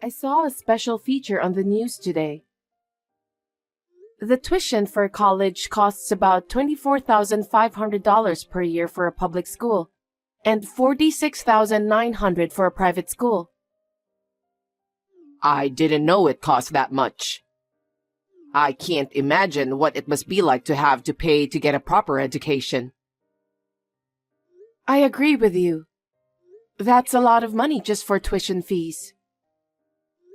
I saw a special feature on the news today. The tuition for college costs about $24,500 per year for a public school and $46,900 for a private school. I didn't know it cost that much. I can't imagine what it must be like to have to pay to get a proper education. I agree with you. That's a lot of money just for tuition fees.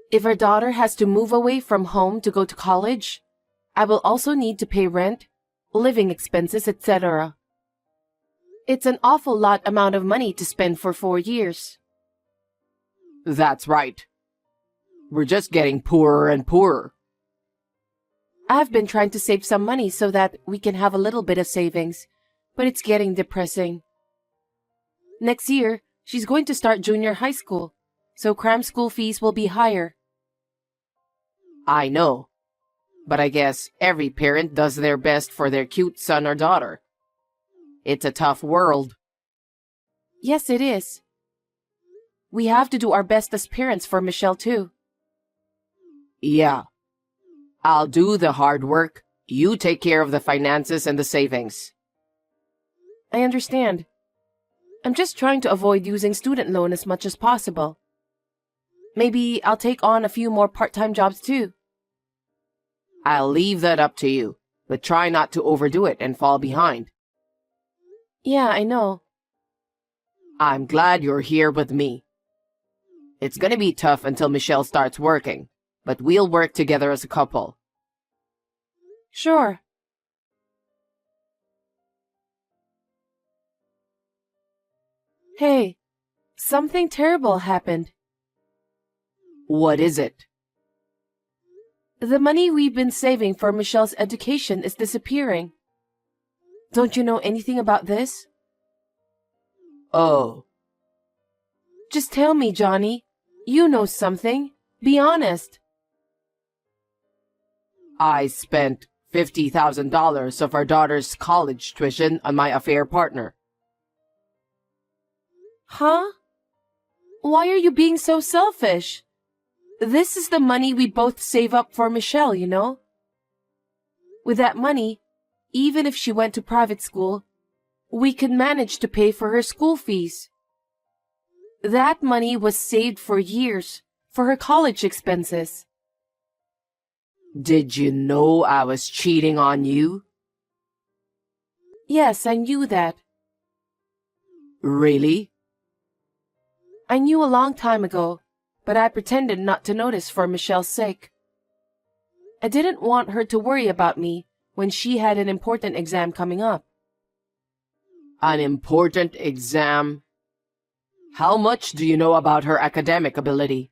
If our daughter has to move away from home to go to college, I will also need to pay rent, living expenses, etc. It's an awful lot amount of money to spend for 4 years. That's right. We're just getting poorer and poorer. I've been trying to save some money so that we can have a little bit of savings, but it's getting depressing. Next year, she's going to start junior high school, so cram school fees will be higher. I know, but I guess every parent does their best for their cute son or daughter. It's a tough world. Yes, it is. We have to do our best as parents for Michelle, too. Yeah. I'll do the hard work. You take care of the finances and the savings. I understand. I'm just trying to avoid using student loan as much as possible. Maybe I'll take on a few more part-time jobs, too. I'll leave that up to you, but try not to overdo it and fall behind. Yeah, I know. I'm glad you're here with me. It's gonna be tough until Michelle starts working, but we'll work together as a couple. Sure. Hey, something terrible happened. What is it? The money we've been saving for Michelle's education is disappearing. Don't you know anything about this? Oh. Just tell me, Johnny. You know something. Be honest. I spent $50,000 of our daughter's college tuition on my affair partner. Huh? Why are you being so selfish? This is the money we both save up for Michelle, you know? With that money, even if she went to private school, we could manage to pay for her school fees. That money was saved for years for her college expenses. Did you know I was cheating on you? Yes, I knew that. Really? I knew a long time ago, but I pretended not to notice for Michelle's sake. I didn't want her to worry about me when she had an important exam coming up. An important exam? How much do you know about her academic ability?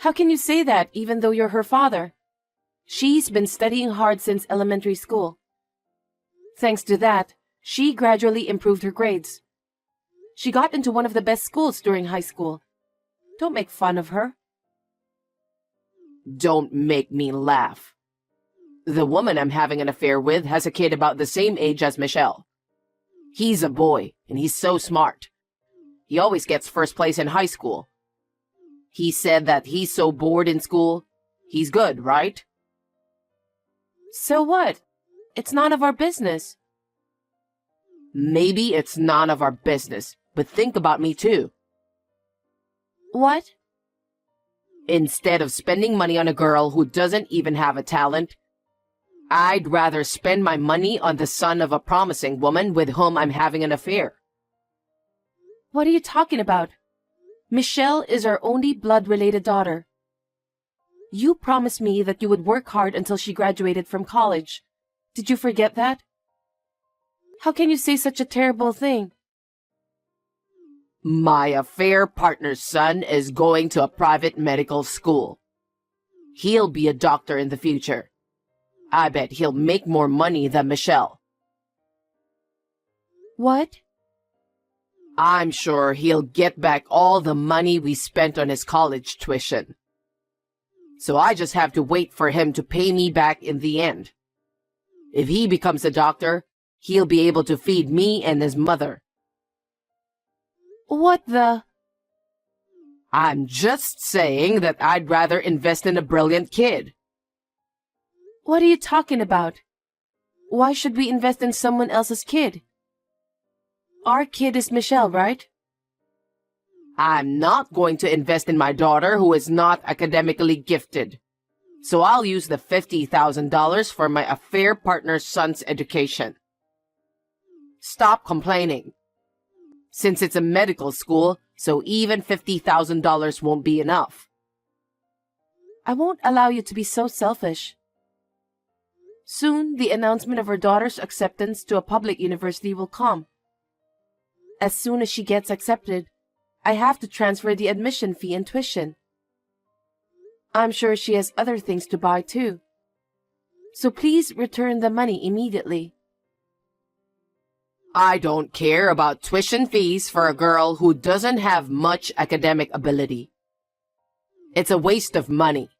How can you say that even though you're her father? She's been studying hard since elementary school. Thanks to that, she gradually improved her grades. She got into one of the best schools during high school. Don't make fun of her. Don't make me laugh. The woman I'm having an affair with has a kid about the same age as Michelle. He's a boy, and he's so smart. He always gets first place in high school. He said that he's so bored in school. He's good, right? So what? It's none of our business. Maybe it's none of our business, but think about me too. What? Instead of spending money on a girl who doesn't even have a talent, I'd rather spend my money on the son of a promising woman with whom I'm having an affair. What are you talking about? Michelle is our only blood-related daughter. You promised me that you would work hard until she graduated from college. Did you forget that? How can you say such a terrible thing? My affair partner's son is going to a private medical school. He'll be a doctor in the future. I bet he'll make more money than Michelle. What? I'm sure he'll get back all the money we spent on his college tuition. So I just have to wait for him to pay me back in the end. If he becomes a doctor, he'll be able to feed me and his mother. What the? I'm just saying that I'd rather invest in a brilliant kid. What are you talking about? Why should we invest in someone else's kid? Our kid is Michelle, right? I'm not going to invest in my daughter who is not academically gifted. So I'll use the $50,000 for my affair partner's son's education. Stop complaining. Since it's a medical school, so even $50,000 won't be enough. I won't allow you to be so selfish. Soon, the announcement of her daughter's acceptance to a public university will come. As soon as she gets accepted, I have to transfer the admission fee and tuition. I'm sure she has other things to buy too. So please return the money immediately. I don't care about tuition fees for a girl who doesn't have much academic ability. It's a waste of money.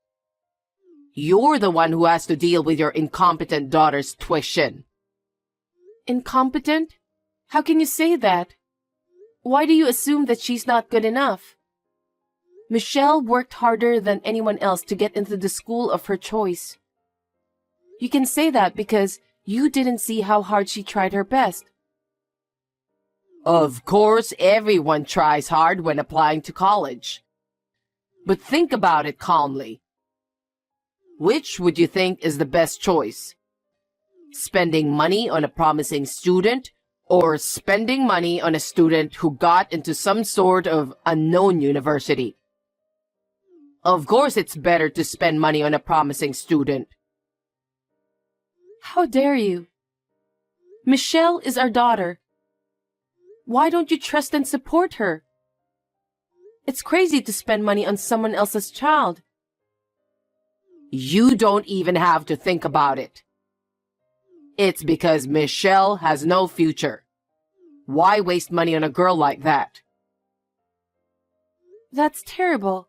You're the one who has to deal with your incompetent daughter's tuition. Incompetent? How can you say that? Why do you assume that she's not good enough? Michelle worked harder than anyone else to get into the school of her choice. You can say that because you didn't see how hard she tried her best. Of course, everyone tries hard when applying to college. But think about it calmly. Which would you think is the best choice? Spending money on a promising student or spending money on a student who got into some sort of unknown university? Of course, it's better to spend money on a promising student. How dare you? Michelle is our daughter. Why don't you trust and support her? It's crazy to spend money on someone else's child. You don't even have to think about it. It's because Michelle has no future. Why waste money on a girl like that? That's terrible.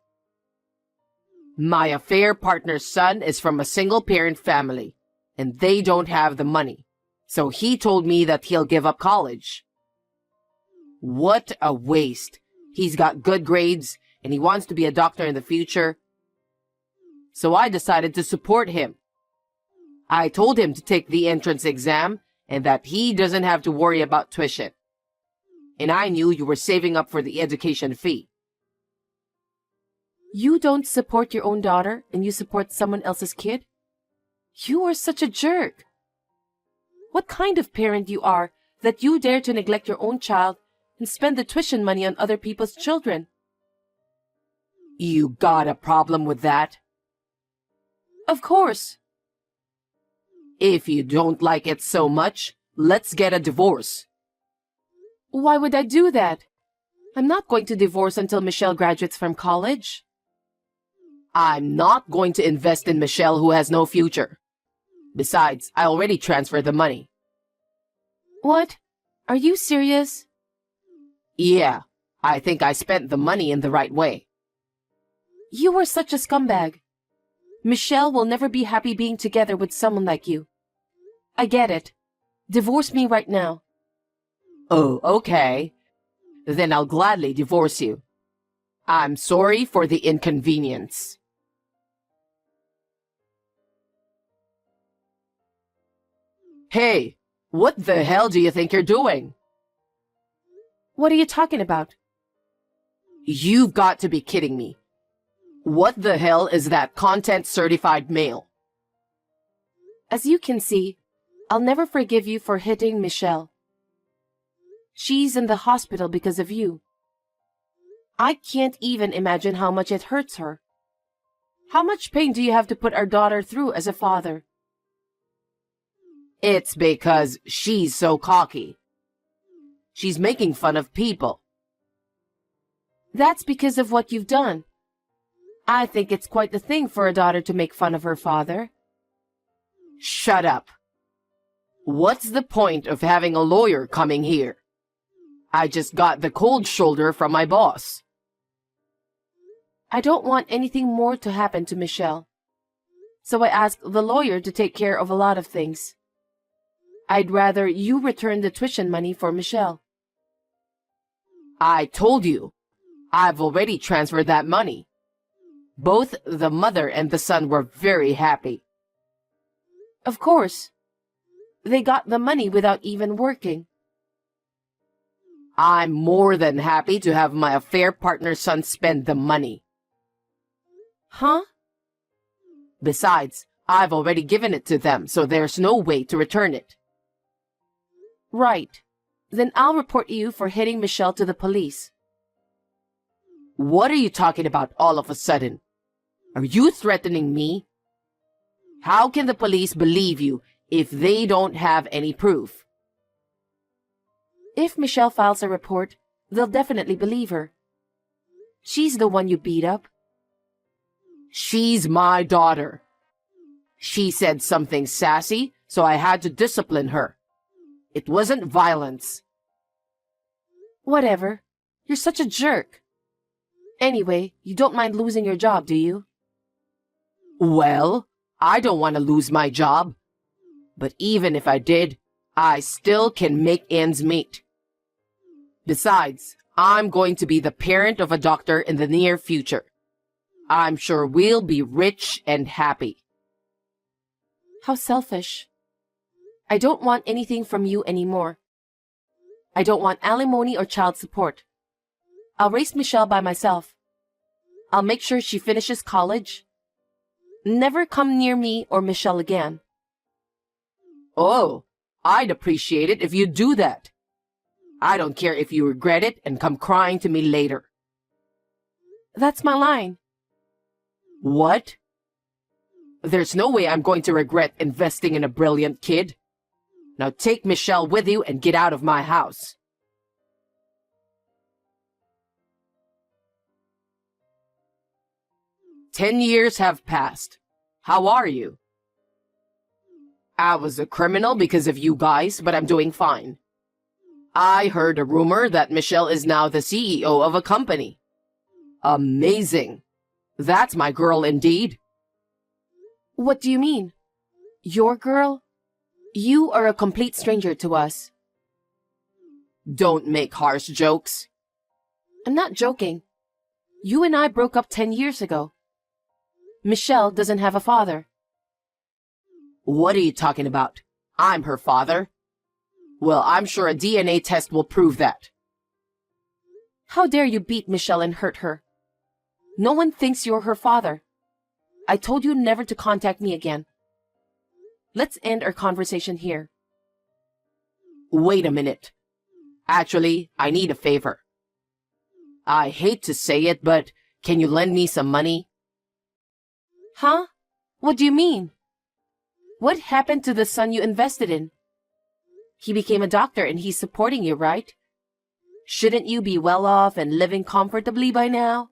My affair partner's son is from a single-parent family, and they don't have the money. So he told me that he'll give up college. What a waste. He's got good grades, and he wants to be a doctor in the future. So I decided to support him. I told him to take the entrance exam and that he doesn't have to worry about tuition. And I knew you were saving up for the education fee. You don't support your own daughter and you support someone else's kid? You are such a jerk. What kind of parent you are that you dare to neglect your own child and spend the tuition money on other people's children? You got a problem with that? Of course. If you don't like it so much, let's get a divorce. Why would I do that? I'm not going to divorce until Michelle graduates from college. I'm not going to invest in Michelle who has no future. Besides, I already transferred the money. What? Are you serious? Yeah, I think I spent the money in the right way. You are such a scumbag. Michelle will never be happy being together with someone like you. I get it. Divorce me right now. Oh, okay. Then I'll gladly divorce you. I'm sorry for the inconvenience. Hey, what the hell do you think you're doing? What are you talking about? You've got to be kidding me. What the hell is that content-certified mail? As you can see, I'll never forgive you for hitting Michelle. She's in the hospital because of you. I can't even imagine how much it hurts her. How much pain do you have to put our daughter through as a father? It's because she's so cocky. She's making fun of people. That's because of what you've done. I think it's quite the thing for a daughter to make fun of her father. Shut up. What's the point of having a lawyer coming here? I just got the cold shoulder from my boss. I don't want anything more to happen to Michelle. So I asked the lawyer to take care of a lot of things. I'd rather you return the tuition money for Michelle. I told you, I've already transferred that money. Both the mother and the son were very happy. Of course. They got the money without even working. I'm more than happy to have my affair partner's son spend the money. Huh? Besides, I've already given it to them, so there's no way to return it. Right. Then I'll report you for hitting Michelle to the police. What are you talking about all of a sudden? Are you threatening me? How can the police believe you if they don't have any proof? If Michelle files a report, they'll definitely believe her. She's the one you beat up. She's my daughter. She said something sassy, so I had to discipline her. It wasn't violence. Whatever. You're such a jerk. Anyway, you don't mind losing your job, do you? Well, I don't want to lose my job. But even if I did, I still can make ends meet. Besides, I'm going to be the parent of a doctor in the near future. I'm sure we'll be rich and happy. How selfish. I don't want anything from you anymore. I don't want alimony or child support. I'll raise Michelle by myself. I'll make sure she finishes college. Never come near me or Michelle again. Oh, I'd appreciate it if you'd do that. I don't care if you regret it and come crying to me later. That's my line. What? There's no way I'm going to regret investing in a brilliant kid. Now take Michelle with you and get out of my house. "10 years have passed. How are you?" "I was a criminal because of you guys, but I'm doing fine. I heard a rumor that Michelle is now the CEO of a company. Amazing. That's my girl indeed." What do you mean? Your girl? You are a complete stranger to us. Don't make harsh jokes. I'm not joking. You and I broke up 10 years ago. Michelle doesn't have a father. What are you talking about? I'm her father. Well, I'm sure a DNA test will prove that. How dare you beat Michelle and hurt her? No one thinks you're her father. I told you never to contact me again. Let's end our conversation here. Wait a minute. Actually, I need a favor. I hate to say it, but can you lend me some money? Huh? What do you mean? What happened to the son you invested in? He became a doctor and he's supporting you, right? Shouldn't you be well off and living comfortably by now?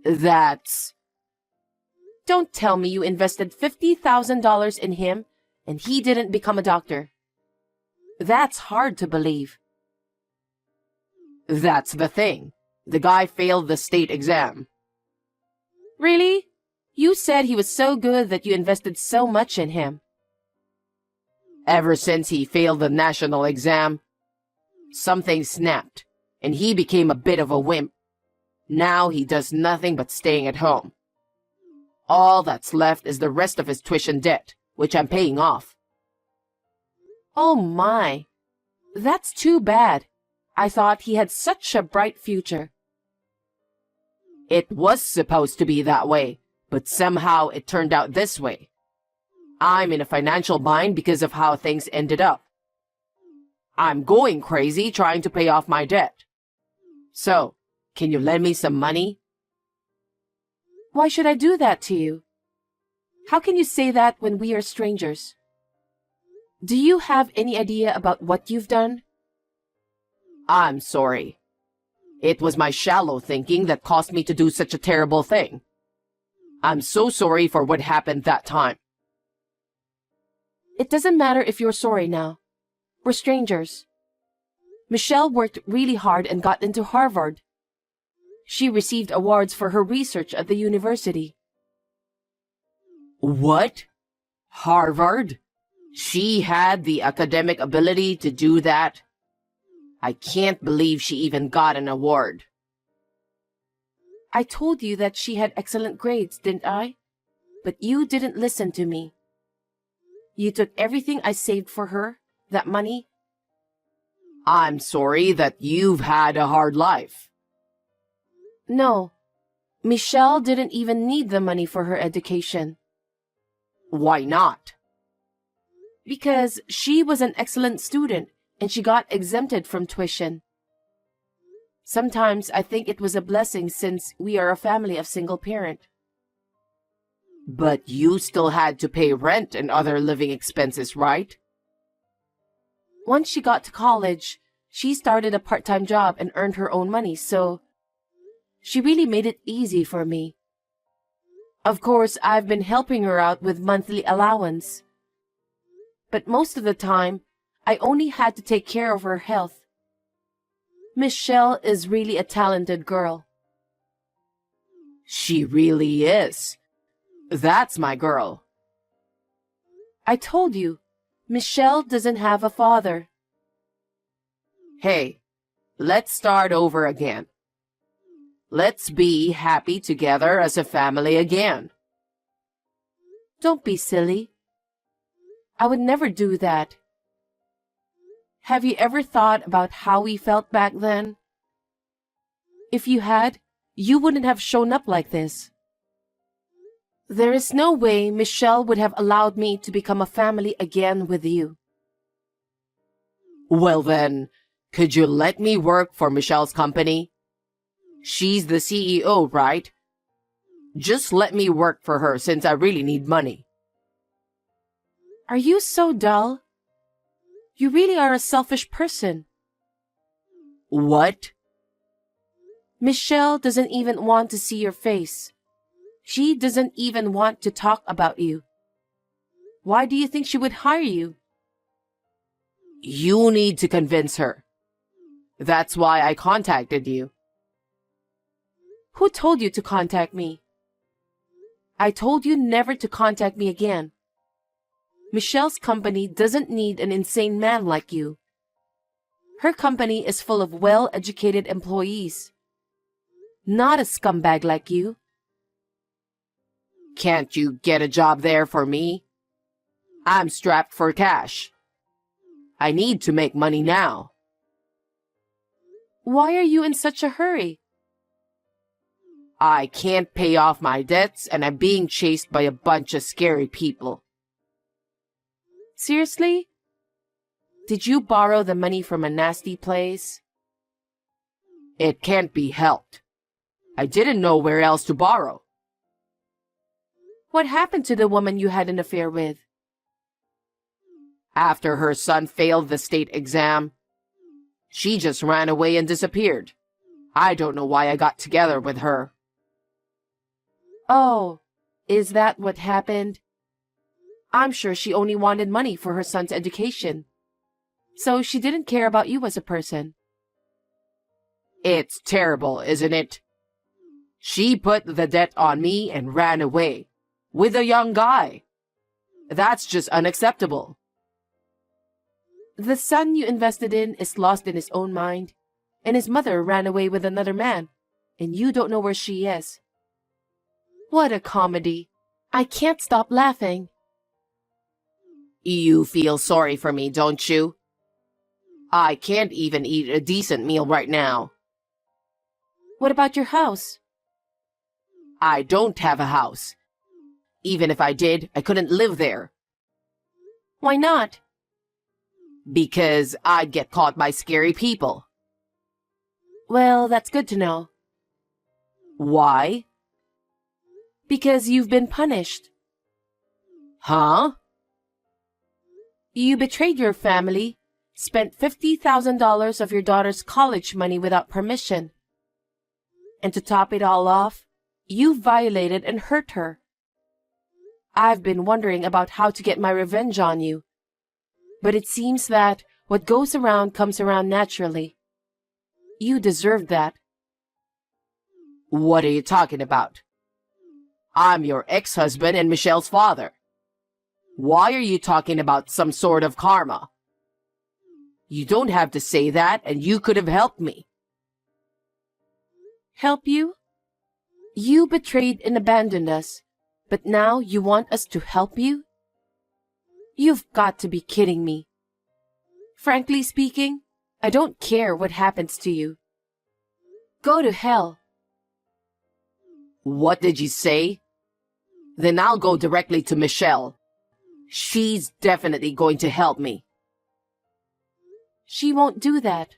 That's... Don't tell me you invested $50,000 in him and he didn't become a doctor. That's hard to believe. That's the thing. The guy failed the state exam. Really? You said he was so good that you invested so much in him. Ever since he failed the national exam, something snapped, and he became a bit of a wimp. Now he does nothing but staying at home. All that's left is the rest of his tuition debt, which I'm paying off. Oh my. That's too bad. I thought he had such a bright future. It was supposed to be that way, but somehow it turned out this way. I'm in a financial bind because of how things ended up. I'm going crazy trying to pay off my debt. So, can you lend me some money? Why should I do that to you? How can you say that when we are strangers? Do you have any idea about what you've done? I'm sorry. It was my shallow thinking that caused me to do such a terrible thing. I'm so sorry for what happened that time. It doesn't matter if you're sorry now. We're strangers. Michelle worked really hard and got into Harvard. She received awards for her research at the university. What? Harvard? She had the academic ability to do that? I can't believe she even got an award. I told you that she had excellent grades, didn't I? But you didn't listen to me. You took everything I saved for her, that money. I'm sorry that you've had a hard life. No, Michelle didn't even need the money for her education. Why not? Because she was an excellent student and she got exempted from tuition. Sometimes I think it was a blessing since we are a family of single parent. But you still had to pay rent and other living expenses, right? Once she got to college, she started a part-time job and earned her own money, so she really made it easy for me. Of course, I've been helping her out with monthly allowance. But most of the time, I only had to take care of her health. Michelle is really a talented girl. She really is. That's my girl. I told you, Michelle doesn't have a father. Hey, let's start over again. Let's be happy together as a family again. Don't be silly. I would never do that. Have you ever thought about how we felt back then? If you had, you wouldn't have shown up like this. There is no way Michelle would have allowed me to become a family again with you. Well then, could you let me work for Michelle's company? She's the CEO, right? Just let me work for her since I really need money. Are you so dull? You really are a selfish person. What? Michelle doesn't even want to see your face. She doesn't even want to talk about you. Why do you think she would hire you? You need to convince her. That's why I contacted you. Who told you to contact me? I told you never to contact me again. Michelle's company doesn't need an insane man like you. Her company is full of well-educated employees. Not a scumbag like you. Can't you get a job there for me? I'm strapped for cash. I need to make money now. Why are you in such a hurry? I can't pay off my debts and I'm being chased by a bunch of scary people. Seriously? Did you borrow the money from a nasty place? It can't be helped. I didn't know where else to borrow. What happened to the woman you had an affair with? After her son failed the state exam, she just ran away and disappeared. I don't know why I got together with her. Oh, is that what happened? I'm sure she only wanted money for her son's education. So she didn't care about you as a person. It's terrible, isn't it? She put the debt on me and ran away with a young guy. That's just unacceptable. The son you invested in is lost in his own mind, and his mother ran away with another man, and you don't know where she is. What a comedy. I can't stop laughing. You feel sorry for me, don't you? I can't even eat a decent meal right now. What about your house? I don't have a house. Even if I did, I couldn't live there. Why not? Because I'd get caught by scary people. Well, that's good to know. Why? Because you've been punished. Huh? You betrayed your family, spent $50,000 of your daughter's college money without permission. And to top it all off, you violated and hurt her. I've been wondering about how to get my revenge on you. But it seems that what goes around comes around naturally. You deserved that. What are you talking about? I'm your ex-husband and Michelle's father. Why are you talking about some sort of karma? You don't have to say that, and you could have helped me. Help you? You betrayed and abandoned us, but now you want us to help you? You've got to be kidding me. Frankly speaking, I don't care what happens to you. Go to hell. What did you say? Then I'll go directly to Michelle. She's definitely going to help me. She won't do that.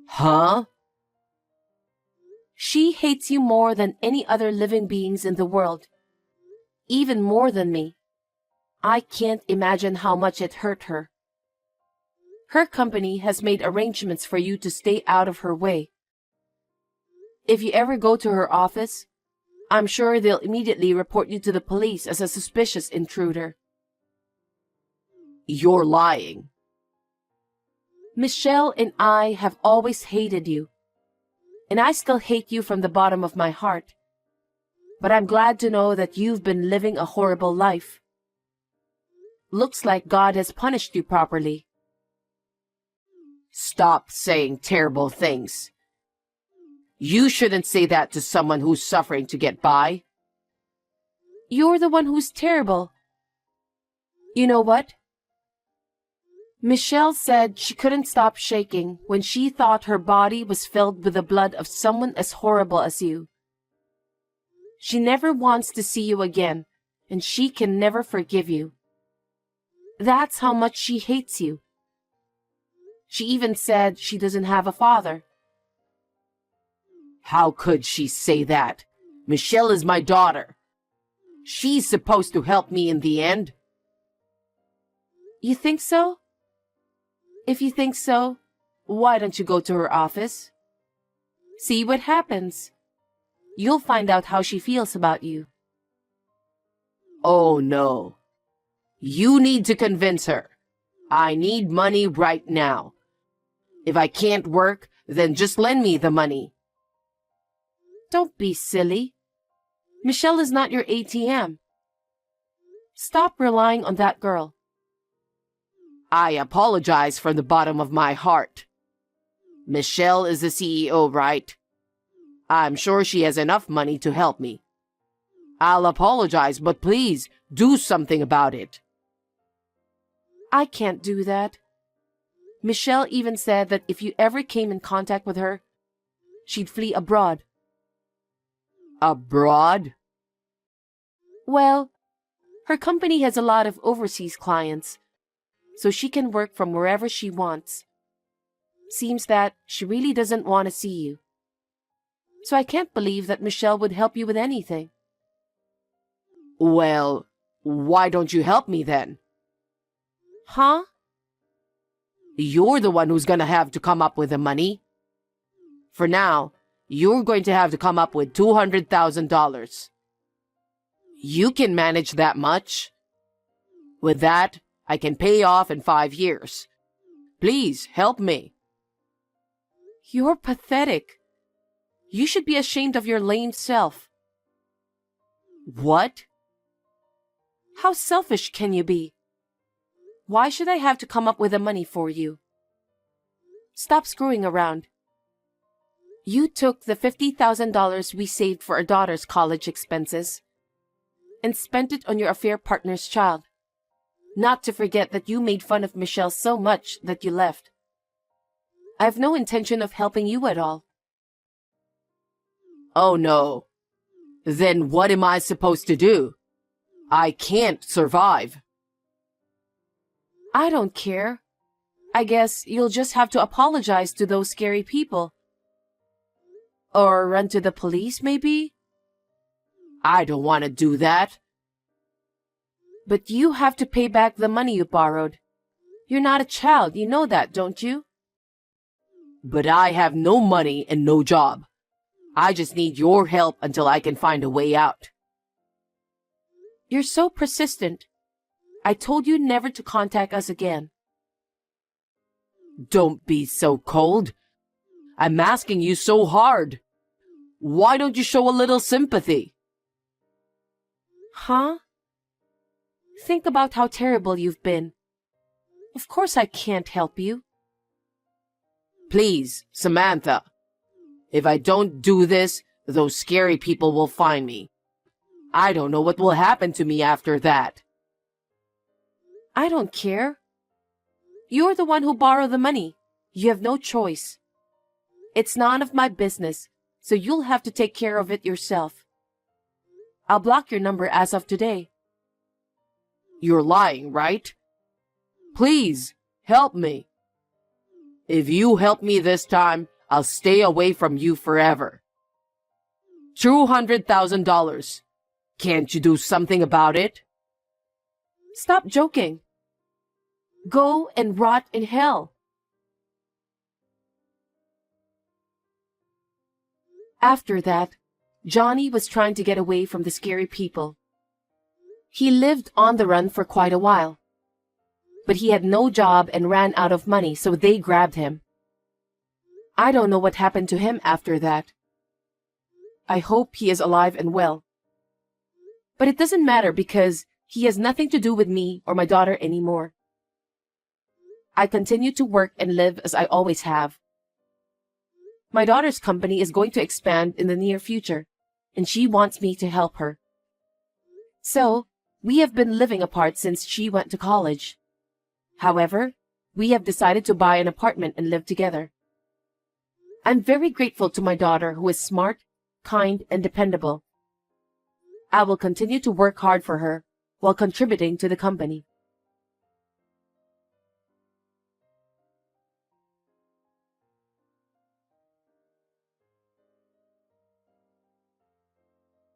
Huh? She hates you more than any other living beings in the world. Even more than me. I can't imagine how much it hurt her. Her company has made arrangements for you to stay out of her way. If you ever go to her office, I'm sure they'll immediately report you to the police as a suspicious intruder. You're lying. Michelle and I have always hated you. And I still hate you from the bottom of my heart. But I'm glad to know that you've been living a horrible life. Looks like God has punished you properly. Stop saying terrible things. You shouldn't say that to someone who's suffering to get by. You're the one who's terrible. You know what? Michelle said she couldn't stop shaking when she thought her body was filled with the blood of someone as horrible as you. She never wants to see you again, and she can never forgive you. That's how much she hates you. She even said she doesn't have a father. How could she say that? Michelle is my daughter. She's supposed to help me in the end. You think so? If you think so, why don't you go to her office? See what happens. You'll find out how she feels about you. Oh no. You need to convince her. I need money right now. If I can't work, then just lend me the money. Don't be silly. Michelle is not your ATM. Stop relying on that girl. I apologize from the bottom of my heart. Michelle is the CEO, right? I'm sure she has enough money to help me. I'll apologize, but please do something about it. I can't do that. Michelle even said that if you ever came in contact with her, she'd flee abroad. Abroad? Well, her company has a lot of overseas clients, so she can work from wherever she wants. Seems that she really doesn't want to see you. So I can't believe that Michelle would help you with anything. Well, why don't you help me then? Huh? You're the one who's gonna have to come up with the money. For now, you're going to have to come up with $200,000. You can manage that much. With that, I can pay off in 5 years. Please help me. You're pathetic. You should be ashamed of your lame self. What? How selfish can you be? Why should I have to come up with the money for you? Stop screwing around. You took the $50,000 we saved for our daughter's college expenses and spent it on your affair partner's child. Not to forget that you made fun of Michelle so much that you left. I have no intention of helping you at all. Oh no. Then what am I supposed to do? I can't survive. I don't care. I guess you'll just have to apologize to those scary people. Or run to the police, maybe? I don't want to do that. But you have to pay back the money you borrowed. You're not a child, you know that, don't you? But I have no money and no job. I just need your help until I can find a way out. You're so persistent. I told you never to contact us again. Don't be so cold. I'm asking you so hard. Why don't you show a little sympathy? Huh? Think about how terrible you've been. Of course I can't help you. Please, Samantha. If I don't do this, those scary people will find me. I don't know what will happen to me after that. I don't care. You're the one who borrowed the money. You have no choice. It's none of my business, so you'll have to take care of it yourself. I'll block your number as of today. You're lying, right? Please, help me. If you help me this time, I'll stay away from you forever. $200,000. Can't you do something about it? Stop joking. Go and rot in hell. After that, Johnny was trying to get away from the scary people. He lived on the run for quite a while. But he had no job and ran out of money, so they grabbed him. I don't know what happened to him after that. I hope he is alive and well. But it doesn't matter because he has nothing to do with me or my daughter anymore. I continue to work and live as I always have. My daughter's company is going to expand in the near future, and she wants me to help her. So, we have been living apart since she went to college. However, we have decided to buy an apartment and live together. I'm very grateful to my daughter who is smart, kind, and dependable. I will continue to work hard for her while contributing to the company.